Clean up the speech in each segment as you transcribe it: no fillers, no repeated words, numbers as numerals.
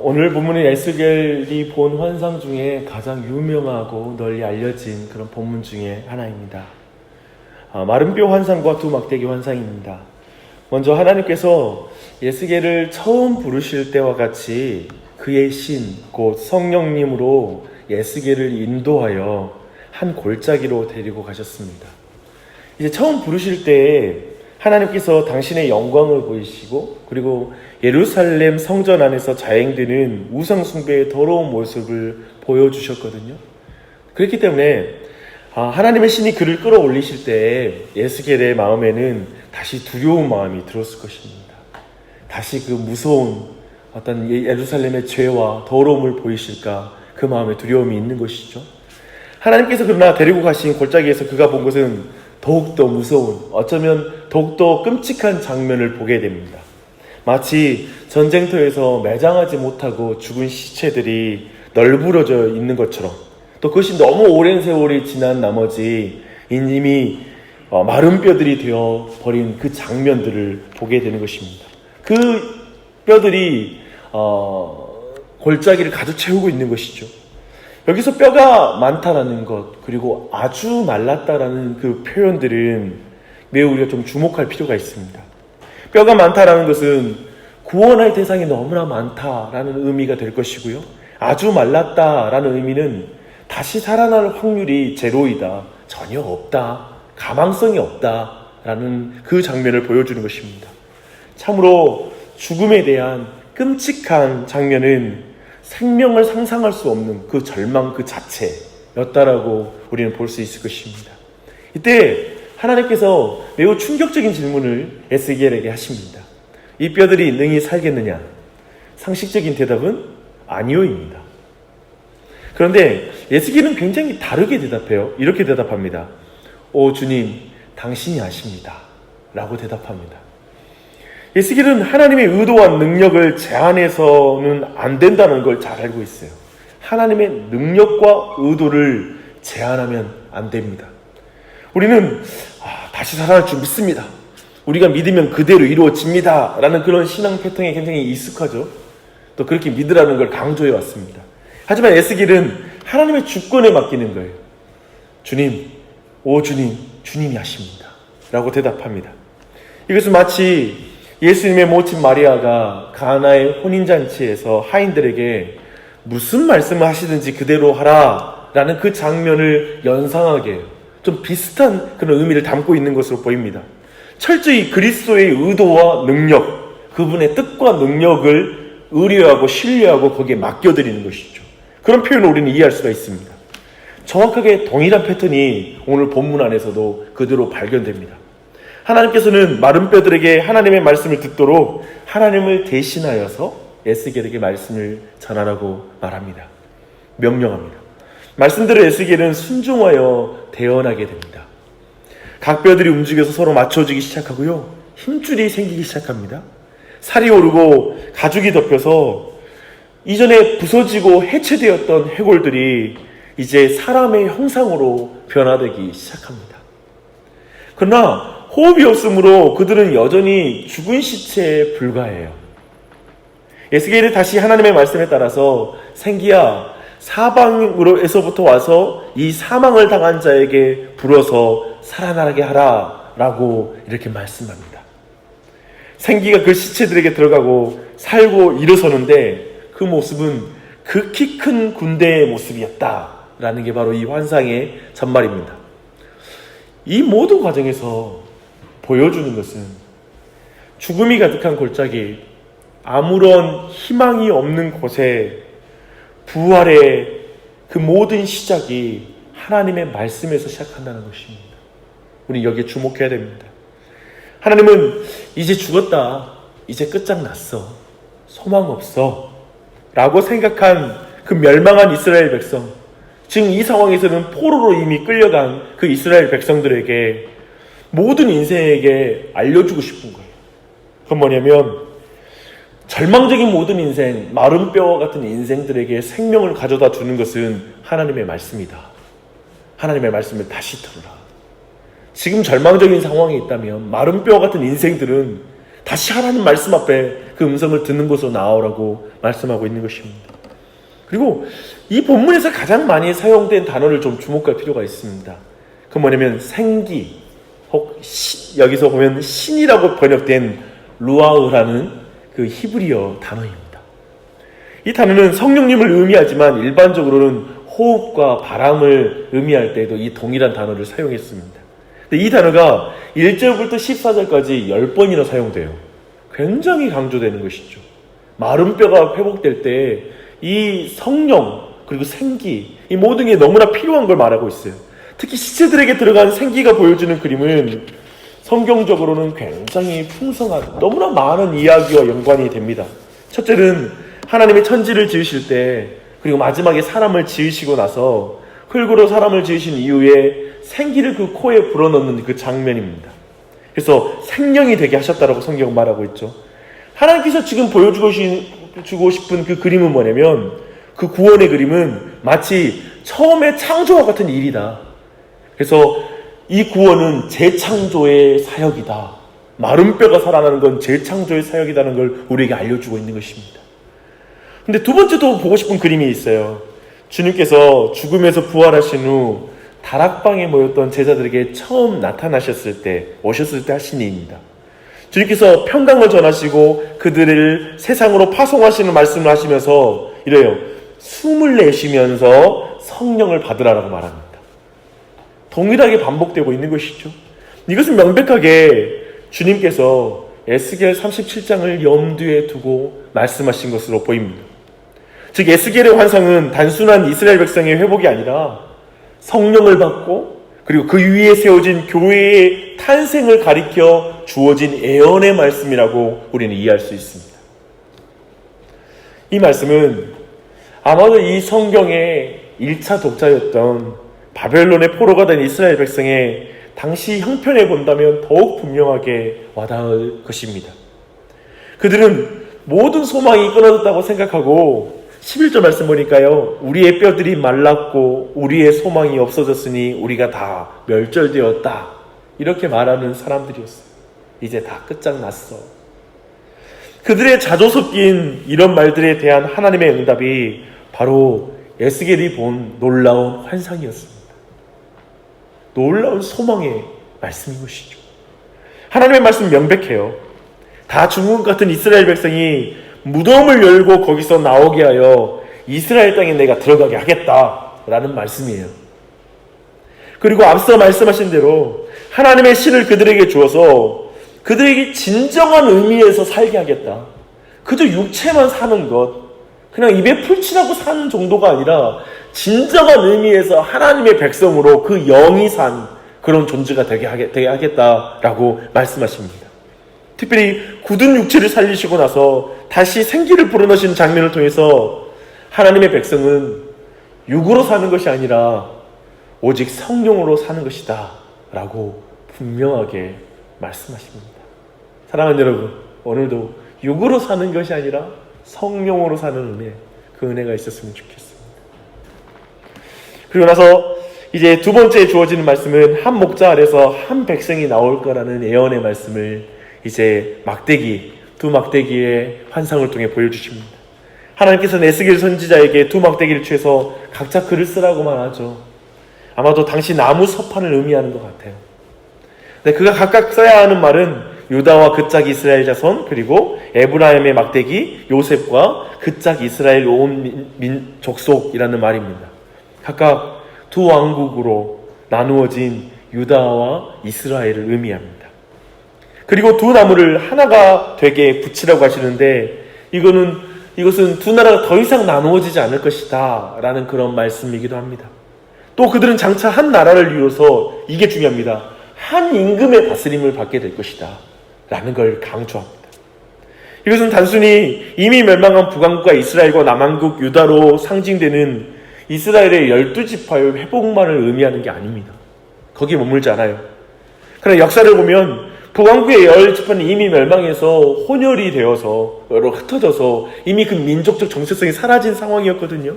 오늘 본문의 에스겔이 본 환상 중에 가장 유명하고 널리 알려진 그런 본문 중에 하나입니다. 마른 뼈 환상과 두 막대기 환상입니다. 먼저 하나님께서 에스겔을 처음 부르실 때와 같이 그의 신, 곧 성령님으로 에스겔을 인도하여 한 골짜기로 데리고 가셨습니다. 이제 처음 부르실 때 하나님께서 당신의 영광을 보이시고, 그리고 예루살렘 성전 안에서 자행되는 우상 숭배의 더러운 모습을 보여주셨거든요. 그렇기 때문에 하나님의 신이 그를 끌어올리실 때 에스겔의 마음에는 다시 두려운 마음이 들었을 것입니다. 다시 그 무서운 어떤 예루살렘의 죄와 더러움을 보이실까, 그 마음에 두려움이 있는 것이죠. 하나님께서 그러나 데리고 가신 골짜기에서 그가 본 것은 더욱더 무서운, 어쩌면 더욱더 끔찍한 장면을 보게 됩니다. 마치 전쟁터에서 매장하지 못하고 죽은 시체들이 널브러져 있는 것처럼, 또 그것이 너무 오랜 세월이 지난 나머지 이미 마른 뼈들이 되어 버린 그 장면들을 보게 되는 것입니다. 그 뼈들이 골짜기를 가득 채우고 있는 것이죠. 여기서 뼈가 많다라는 것, 그리고 아주 말랐다라는 그 표현들은 매우 우리가 좀 주목할 필요가 있습니다. 뼈가 많다라는 것은 구원할 대상이 너무나 많다라는 의미가 될 것이고요. 아주 말랐다라는 의미는 다시 살아날 확률이 제로이다, 전혀 없다, 가망성이 없다라는 그 장면을 보여주는 것입니다. 참으로 죽음에 대한 끔찍한 장면은 생명을 상상할 수 없는 그 절망 그 자체였다라고 우리는 볼 수 있을 것입니다. 이때 하나님께서 매우 충격적인 질문을 에스겔에게 하십니다. 이 뼈들이 능히 살겠느냐? 상식적인 대답은 아니오입니다. 그런데 에스겔은 굉장히 다르게 대답해요. 이렇게 대답합니다. 오 주님, 당신이 아십니다. 라고 대답합니다. 에스겔은 하나님의 의도와 능력을 제한해서는 안 된다는 걸 잘 알고 있어요. 하나님의 능력과 의도를 제한하면 안 됩니다. 우리는 다시 살아날 줄 믿습니다. 우리가 믿으면 그대로 이루어집니다. 라는 그런 신앙 패턴에 굉장히 익숙하죠. 또 그렇게 믿으라는 걸 강조해 왔습니다. 하지만 에스겔은 하나님의 주권에 맡기는 거예요. 주님, 오 주님, 주님이 하십니다. 라고 대답합니다. 이것은 마치 예수님의 모친 마리아가 가나의 혼인잔치에서 하인들에게 무슨 말씀을 하시든지 그대로 하라 라는 그 장면을 연상하게 해요. 좀 비슷한 그런 의미를 담고 있는 것으로 보입니다. 철저히 그리스도의 의도와 능력, 그분의 뜻과 능력을 의뢰하고 신뢰하고 거기에 맡겨드리는 것이죠. 그런 표현을 우리는 이해할 수가 있습니다. 정확하게 동일한 패턴이 오늘 본문 안에서도 그대로 발견됩니다. 하나님께서는 마른 뼈들에게 하나님의 말씀을 듣도록 하나님을 대신하여서 에스겔에게 말씀을 전하라고 말합니다. 명령합니다. 말씀대로 에스겔은 순종하여 대언하게 됩니다. 각 뼈들이 움직여서 서로 맞춰지기 시작하고요. 힘줄이 생기기 시작합니다. 살이 오르고 가죽이 덮여서 이전에 부서지고 해체되었던 해골들이 이제 사람의 형상으로 변화되기 시작합니다. 그러나 호흡이 없으므로 그들은 여전히 죽은 시체에 불과해요. 에스겔이 다시 하나님의 말씀에 따라서 생기야 사방으로에서부터 와서 이 사망을 당한 자에게 불어서 살아나게 하라 라고 이렇게 말씀합니다. 생기가 그 시체들에게 들어가고 살고 일어서는데 그 모습은 극히 큰 군대의 모습이었다라는 게 바로 이 환상의 전말입니다. 이 모든 과정에서 보여주는 것은 죽음이 가득한 골짜기, 아무런 희망이 없는 곳에 부활의 그 모든 시작이 하나님의 말씀에서 시작한다는 것입니다. 우리 여기에 주목해야 됩니다. 하나님은 이제 죽었다, 이제 끝장났어, 소망 없어 라고 생각한 그 멸망한 이스라엘 백성, 지금 이 상황에서는 포로로 이미 끌려간 그 이스라엘 백성들에게 모든 인생에게 알려주고 싶은 거예요. 그건 뭐냐면 절망적인 모든 인생, 마른 뼈와 같은 인생들에게 생명을 가져다 주는 것은 하나님의 말씀이다. 하나님의 말씀을 다시 들으라. 지금 절망적인 상황에 있다면 마른 뼈와 같은 인생들은 다시 하나님 말씀 앞에 그 음성을 듣는 곳으로 나오라고 말씀하고 있는 것입니다. 그리고 이 본문에서 가장 많이 사용된 단어를 좀 주목할 필요가 있습니다. 그 뭐냐면 생기, 혹 여기서 보면 신이라고 번역된 루아흐라는 그 히브리어 단어입니다. 이 단어는 성령님을 의미하지만 일반적으로는 호흡과 바람을 의미할 때에도 이 동일한 단어를 사용했습니다. 근데 이 단어가 1절부터 14절까지 10번이나 사용돼요. 굉장히 강조되는 것이죠. 마른 뼈가 회복될 때 이 성령 그리고 생기, 이 모든 게 너무나 필요한 걸 말하고 있어요. 특히 시체들에게 들어간 생기가 보여주는 그림은 성경적으로는 굉장히 풍성한, 너무나 많은 이야기와 연관이 됩니다. 첫째는 하나님이 천지를 지으실 때, 그리고 마지막에 사람을 지으시고 나서 흙으로 사람을 지으신 이후에 생기를 그 코에 불어넣는 그 장면입니다. 그래서 생명이 되게 하셨다라고 성경은 말하고 있죠. 하나님께서 지금 보여주고 싶은 그 그림은 뭐냐면, 그 구원의 그림은 마치 처음에 창조와 같은 일이다. 그래서 이 구원은 재창조의 사역이다. 마른 뼈가 살아나는 건 재창조의 사역이라는 걸 우리에게 알려주고 있는 것입니다. 근데 두 번째도 보고 싶은 그림이 있어요. 주님께서 죽음에서 부활하신 후 다락방에 모였던 제자들에게 처음 나타나셨을 때, 오셨을 때 하신 일입니다. 주님께서 평강을 전하시고 그들을 세상으로 파송하시는 말씀을 하시면서 이래요. 숨을 내쉬면서 성령을 받으라라고 말합니다. 동일하게 반복되고 있는 것이죠. 이것은 명백하게 주님께서 에스겔 37장을 염두에 두고 말씀하신 것으로 보입니다. 즉 에스겔의 환상은 단순한 이스라엘 백성의 회복이 아니라 성령을 받고 그리고 그 위에 세워진 교회의 탄생을 가리켜 주어진 예언의 말씀이라고 우리는 이해할 수 있습니다. 이 말씀은 아마도 이 성경의 1차 독자였던 바벨론의 포로가 된 이스라엘 백성의 당시 형편에 본다면 더욱 분명하게 와닿을 것입니다. 그들은 모든 소망이 끊어졌다고 생각하고 11절 말씀 보니까요. 우리의 뼈들이 말랐고 우리의 소망이 없어졌으니 우리가 다 멸절되었다. 이렇게 말하는 사람들이었어요. 이제 다 끝장났어. 그들의 자조 섞인 이런 말들에 대한 하나님의 응답이 바로 에스겔이 본 놀라운 환상이었습니다. 놀라운 소망의 말씀인 것이죠. 하나님의 말씀은 명백해요. 다 죽은 것 같은 이스라엘 백성이 무덤을 열고 거기서 나오게 하여 이스라엘 땅에 내가 들어가게 하겠다라는 말씀이에요. 그리고 앞서 말씀하신 대로 하나님의 신을 그들에게 주어서 그들에게 진정한 의미에서 살게 하겠다. 그저 육체만 사는 것, 그냥 입에 풀칠하고 사는 정도가 아니라 진정한 의미에서 하나님의 백성으로 그 영이 산 그런 존재가 되게 하겠다라고 말씀하십니다. 특별히 굳은 육체를 살리시고 나서 다시 생기를 불어넣으신 장면을 통해서 하나님의 백성은 육으로 사는 것이 아니라 오직 성령으로 사는 것이다 라고 분명하게 말씀하십니다. 사랑하는 여러분, 오늘도 육으로 사는 것이 아니라 성령으로 사는 은혜, 그 은혜가 있었으면 좋겠습니다. 그리고 나서 이제 두 번째 주어지는 말씀은 한 목자 아래서 한 백성이 나올 거라는 예언의 말씀을 이제 두 막대기의 환상을 통해 보여주십니다. 하나님께서는 에스겔 선지자에게 두 막대기를 취해서 각자 글을 쓰라고만 하죠. 아마도 당시 나무 서판을 의미하는 것 같아요. 근데 그가 각각 써야 하는 말은 유다와 그 짝 이스라엘 자손, 그리고 에브라임의 막대기 요셉과 그 짝 이스라엘 온 족속이라는 말입니다. 각각 두 왕국으로 나누어진 유다와 이스라엘을 의미합니다. 그리고 두 나무를 하나가 되게 붙이라고 하시는데 이것은 두 나라가 더 이상 나누어지지 않을 것이다 라는 그런 말씀이기도 합니다. 또 그들은 장차 한 나라를 이루어서, 이게 중요합니다, 한 임금의 다스림을 받게 될 것이다 라는 걸 강조합니다. 이것은 단순히 이미 멸망한 북왕국과 이스라엘과 남왕국 유다로 상징되는 이스라엘의 12지파의 회복만을 의미하는 게 아닙니다. 거기에 머물지 않아요. 그러나 역사를 보면 북왕국의 10지파는 이미 멸망해서 혼혈이 되어서 흩어져서 이미 그 민족적 정체성이 사라진 상황이었거든요.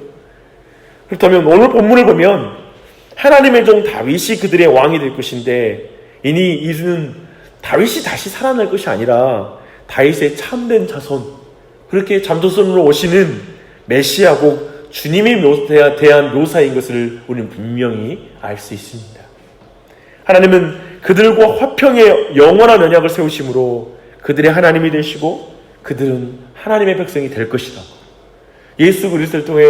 그렇다면 오늘 본문을 보면 하나님의 종 다윗이 그들의 왕이 될 것인데, 이는 다윗이 다시 살아날 것이 아니라 다윗의 참된 자손, 그렇게 잠조선으로 오시는 메시아고 주님이 대한 묘사인 것을 우리는 분명히 알 수 있습니다. 하나님은 그들과 화평의 영원한 언약을 세우심으로 그들의 하나님이 되시고 그들은 하나님의 백성이 될 것이다. 예수 그리스도를 통해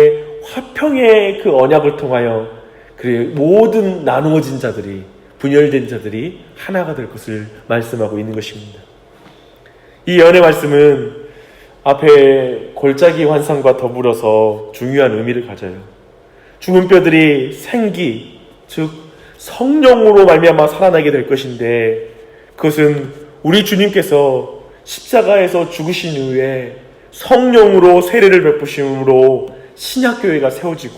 화평의 그 언약을 통하여 그의 모든 나누어진 자들이, 분열된 자들이 하나가 될 것을 말씀하고 있는 것입니다. 이 예언의 말씀은 앞에 골짜기 환상과 더불어서 중요한 의미를 가져요. 죽은 뼈들이 생기, 즉 성령으로 말미암아 살아나게 될 것인데, 그것은 우리 주님께서 십자가에서 죽으신 이후에 성령으로 세례를 베푸심으로 신약교회가 세워지고,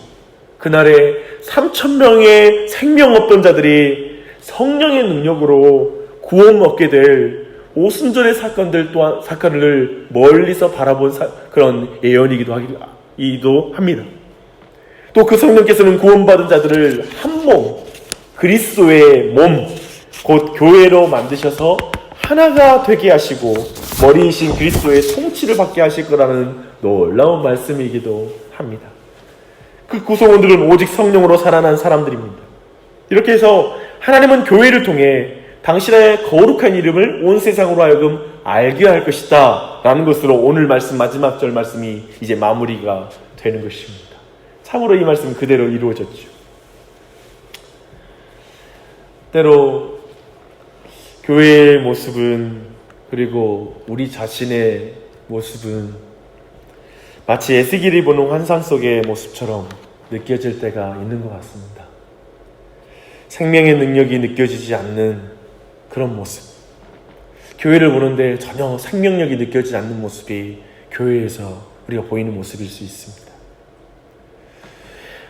그날에 3,000명의 생명 없던 자들이 성령의 능력으로 구원 얻게 될 오순절의 사건을 멀리서 바라본 그런 예언이기도 합니다. 또 그 성령께서는 구원받은 자들을 한 몸, 그리스도의 몸, 곧 교회로 만드셔서 하나가 되게 하시고 머리이신 그리스도의 통치를 받게 하실 거라는 놀라운 말씀이기도 합니다. 그 구성원들은 오직 성령으로 살아난 사람들입니다. 이렇게 해서 하나님은 교회를 통해 당신의 거룩한 이름을 온 세상으로 하여금 알게 할 것이다 라는 것으로 오늘 말씀 마지막 절 말씀이 이제 마무리가 되는 것입니다. 참으로 이 말씀은 그대로 이루어졌죠. 때로 교회의 모습은, 그리고 우리 자신의 모습은 마치 에스겔이 보는 환상 속의 모습처럼 느껴질 때가 있는 것 같습니다. 생명의 능력이 느껴지지 않는 그런 모습, 교회를 보는데 전혀 생명력이 느껴지지 않는 모습이 교회에서 우리가 보이는 모습일 수 있습니다.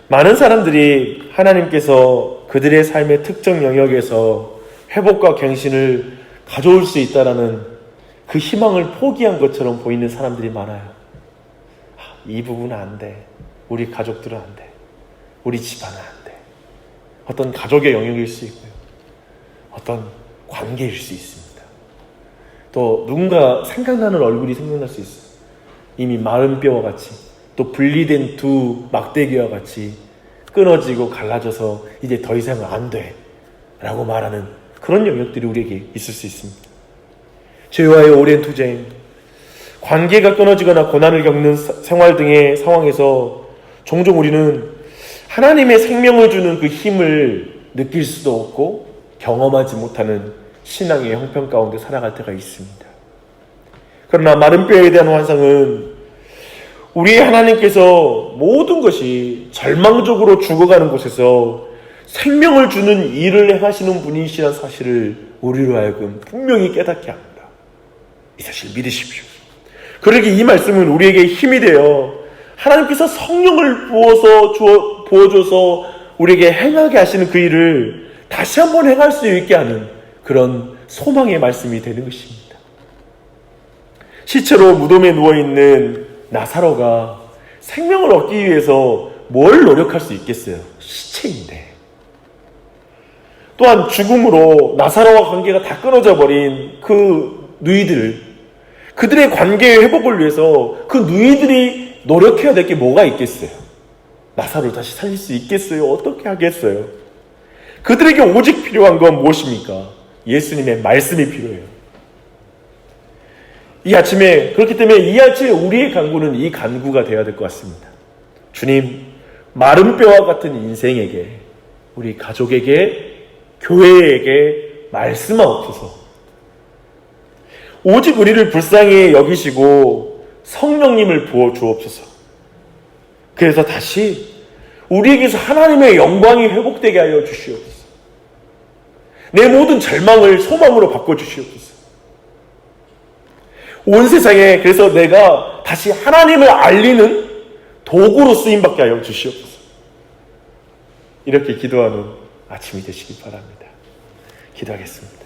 많은 사람들이 하나님께서 그들의 삶의 특정 영역에서 회복과 갱신을 가져올 수 있다라는 그 희망을 포기한 것처럼 보이는 사람들이 많아요. 이 부분은 안 돼. 우리 가족들은 안 돼. 우리 집안은 안 돼. 어떤 가족의 영역일 수 있고요. 어떤 관계일 수 있습니다. 또 누군가 생각나는 얼굴이 생각날 수 있어요. 이미 마른 뼈와 같이, 또 분리된 두 막대기와 같이 끊어지고 갈라져서 이제 더 이상은 안 돼 라고 말하는 그런 영역들이 우리에게 있을 수 있습니다. 죄와의 오랜 투쟁, 관계가 끊어지거나 고난을 겪는 생활 등의 상황에서 종종 우리는 하나님의 생명을 주는 그 힘을 느낄 수도 없고 경험하지 못하는 신앙의 형편 가운데 살아갈 때가 있습니다. 그러나 마른 뼈에 대한 환상은 우리 하나님께서 모든 것이 절망적으로 죽어가는 곳에서 생명을 주는 일을 행하시는 분이시라는 사실을 우리로 하여금 분명히 깨닫게 합니다. 이 사실 믿으십시오. 그러기에 이 말씀은 우리에게 힘이 되어 하나님께서 성령을 부어줘서 우리에게 행하게 하시는 그 일을 다시 한번 행할 수 있게 하는 그런 소망의 말씀이 되는 것입니다. 시체로 무덤에 누워있는 나사로가 생명을 얻기 위해서 뭘 노력할 수 있겠어요? 시체인데. 또한 죽음으로 나사로와 관계가 다 끊어져 버린 그 누이들, 그들의 관계의 회복을 위해서 그 누이들이 노력해야 될 게 뭐가 있겠어요? 나사로를 다시 살릴 수 있겠어요? 어떻게 하겠어요? 그들에게 오직 필요한 건 무엇입니까? 예수님의 말씀이 필요해요. 이 아침에, 그렇기 때문에 이 아침에 우리의 간구는 이 간구가 되어야 될 것 같습니다. 주님, 마른 뼈와 같은 인생에게, 우리 가족에게, 교회에게 말씀하옵소서. 오직 우리를 불쌍히 여기시고 성령님을 부어 주옵소서. 그래서 다시 우리에게서 하나님의 영광이 회복되게 하여 주시옵소서. 내 모든 절망을 소망으로 바꿔주시옵소서. 온 세상에 그래서 내가 다시 하나님을 알리는 도구로 쓰임받게 하여 주시옵소서. 이렇게 기도하는 아침이 되시기 바랍니다. 기도하겠습니다.